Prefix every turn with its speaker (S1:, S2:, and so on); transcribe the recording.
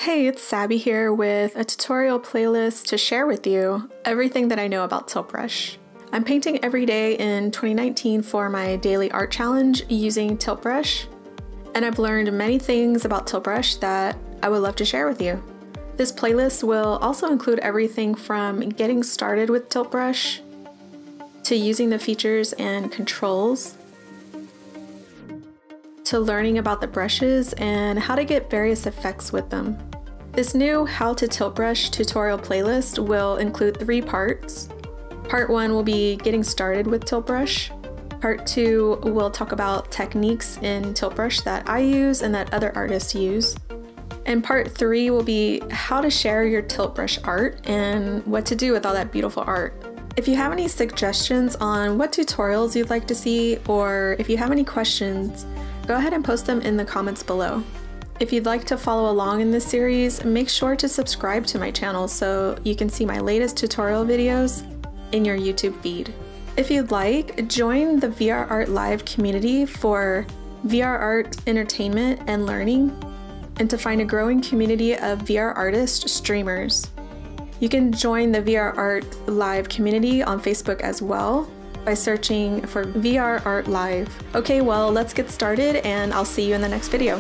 S1: Hey, it's Sabby here with a tutorial playlist to share with you everything that I know about tiltbrush. I'm painting every day in 2019 for my daily art challenge using tiltbrush, and I've learned many things about tiltbrush that I would love to share with you. This playlist will also include everything from getting started with tiltbrush to using the features and controls, to learning about the brushes and how to get various effects with them. This new How to Tiltbrush tutorial playlist will include 3 parts. Part 1 will be getting started with tiltbrush. Part 2 will talk about techniques in tiltbrush that I use and that other artists use. And part 3 will be how to share your tiltbrush art and what to do with all that beautiful art. If you have any suggestions on what tutorials you'd like to see, or if you have any questions, go ahead and post them in the comments below. If you'd like to follow along in this series, make sure to subscribe to my channel so you can see my latest tutorial videos in your YouTube feed. If you'd like, join the VR Art Live community for VR art entertainment and learning, and to find a growing community of VR artist streamers. You can join the VR Art Live community on Facebook as well by searching for VR Art Live. Okay, well, let's get started and I'll see you in the next video.